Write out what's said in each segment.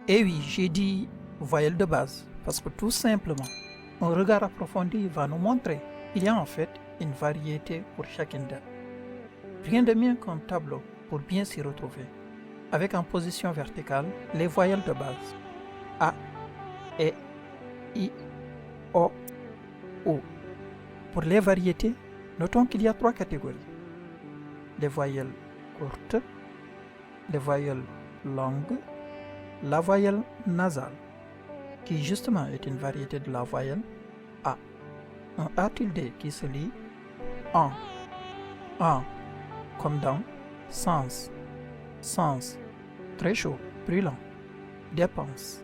Et oui, j'ai dit voyelle de base, parce que tout simplement, un regard approfondi va nous montrer qu'il y a en fait une variété pour chacune d'elles. Rien de mieux qu'un tableau pour bien s'y retrouver, avec en position verticale les voyelles de base A, E, I, O, O. Pour les variétés, notons qu'il y a 3 catégories. Les voyelles courtes, les voyelles longues, la voyelle nasale, qui justement est une variété de la voyelle A. Un A tilde qui se lit en, comme dans sens, très chaud, brûlant, dépense,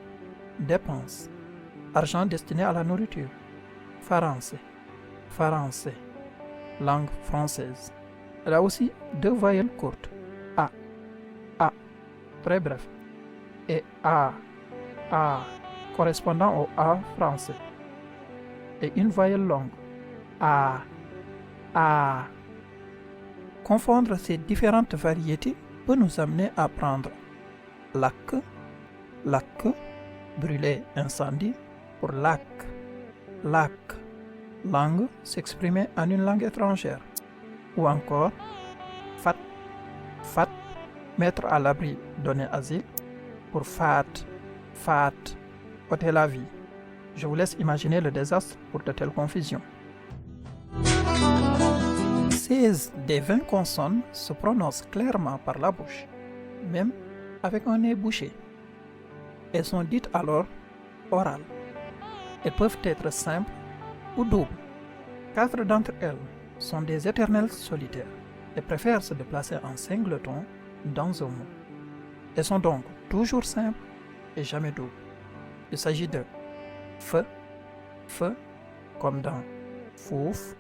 argent destiné à la nourriture, français, langue française. Elle a aussi 2 voyelles courtes, A, très bref, et A, correspondant au A français, et une voyelle longue, A. Confondre ces différentes variétés peut nous amener à prendre lac, brûler, incendie, pour lac, langue, s'exprimer en une langue étrangère, ou encore fat, mettre à l'abri, donner asile, pour fat, ôter la vie. Je vous laisse imaginer le désastre pour de telles confusions. 16 des 20 consonnes se prononcent clairement par la bouche, même avec un nez bouché. Elles sont dites alors orales. Elles peuvent être simples ou doubles. 4 d'entre elles sont des éternels solitaires et préfèrent se déplacer en singleton dans un mot. Elles sont donc toujours simples et jamais doubles. Il s'agit de feu, comme dans fouf,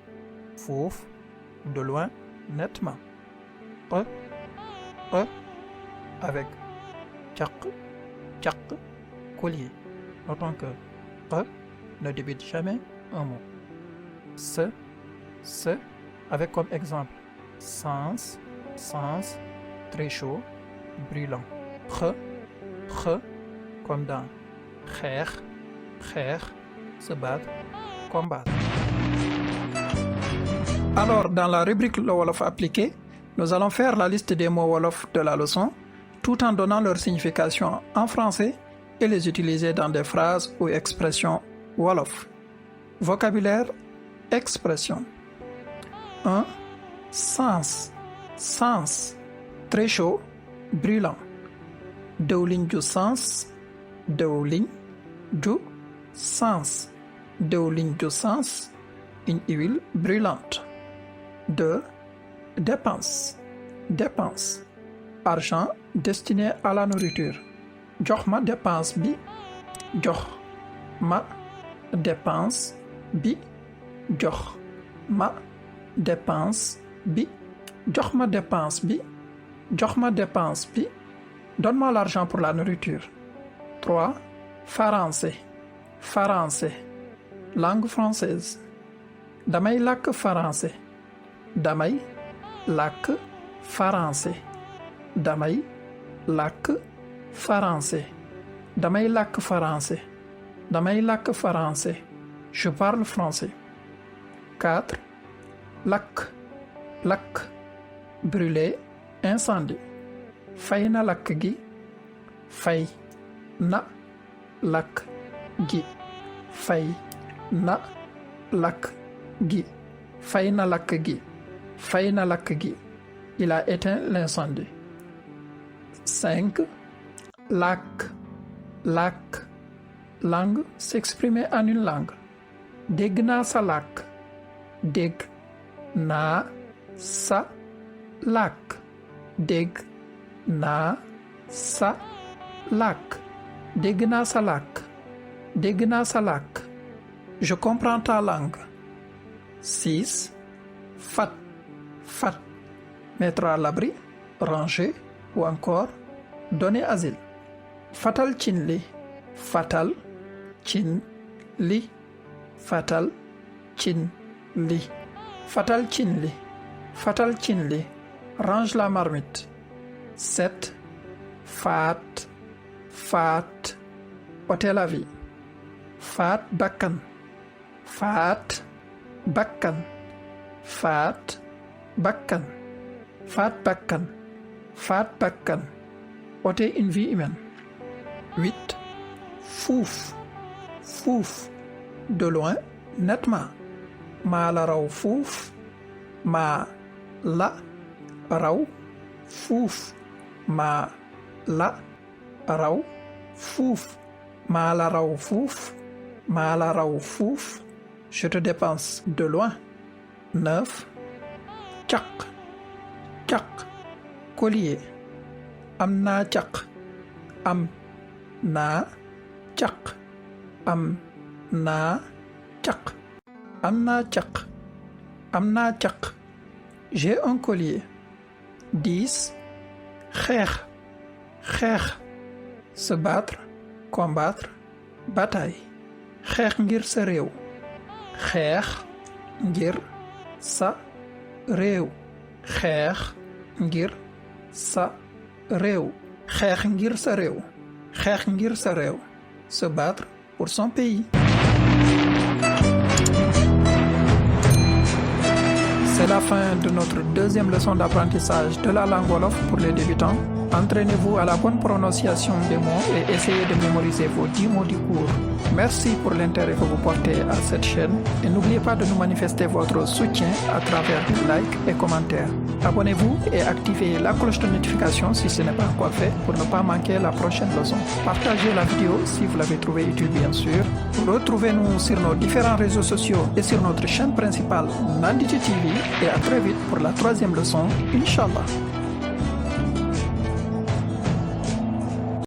de loin, nettement. Avec tchak, collier. Notons que ne débute jamais un mot. Se, avec comme exemple sens, très chaud, brûlant. Comme dans se battre, combattre. Alors, dans la rubrique le Wolof appliqué, nous allons faire la liste des mots Wolof de la leçon, tout en donnant leur signification en français et les utiliser dans des phrases ou expressions Wolof. Vocabulaire, expression. 1. Sens, très chaud, brûlant. Dëwlin ju sens, une huile brûlante. 2. Dépense, argent destiné à la nourriture. Jox ma dépense bi, jox ma dépense bi, jox ma dépense bi, jox ma dépense bi, jox ma dépense bi. Donne-moi l'argent pour la nourriture. 3. Français, langue française. Damay làkk français. Damay làkk français. Damay làkk français. Damay làkk français. Damay làkk français. Je parle français. 4. Lakk, brûler, incendie. Fay na lakk gi, fay na lakk gi, fay na lakk gi, fay na lakk gi, fay na lakk gi. Il a éteint l'incendie. 5. Lakk, langue, s'exprimer en une langue. Dégg naa sa làkk, dégg naa sa làkk, dégg naa sa làkk, dégg naa sa làkk, dégg naa sa làkk. Je comprends ta langue. 6. Fat, mettre à l'abri, ranger ou encore donner asile. Fatal cin li, fatal cin li, fatal cin li, fatal cin li, fatal cin li. Range la marmite. 7. Faat, faat ôter la vie, faat bakkan, faat bakkan, faat bakkan, faat bakkan, faat bakkan, ôter une vie humaine. 8. Fuuf, fuuf, de loin, nettement. Maa la raw fuuf, maa la raw fuuf, maa la raw fuuf, maa la raw fuuf, maa la raw fuuf. Je te dépense de loin. 9. Caq, caq, collier. Am naa caq, am naa caq, am naa caq, am naa caq, am naa caq. J'ai un collier. 10. Xeex, xeex, se battre, combattre, bataille. Xeex ngir sa réew, xeex ngir sa réew, xeex ngir sa réew, xeex ngir sa réew, xeex ngir sa réew. Se battre pour son pays. C'est la fin de notre deuxième leçon d'apprentissage de la langue Wolof pour les débutants. Entraînez-vous à la bonne prononciation des mots et essayez de mémoriser vos 10 mots du cours. Merci pour l'intérêt que vous portez à cette chaîne et n'oubliez pas de nous manifester votre soutien à travers des likes et commentaires. Abonnez-vous et activez la cloche de notification si ce n'est pas encore fait pour ne pas manquer la prochaine leçon. Partagez la vidéo si vous l'avez trouvée utile bien sûr. Retrouvez-nous sur nos différents réseaux sociaux et sur notre chaîne principale Nandité TV et à très vite pour la troisième leçon, Inch'Allah.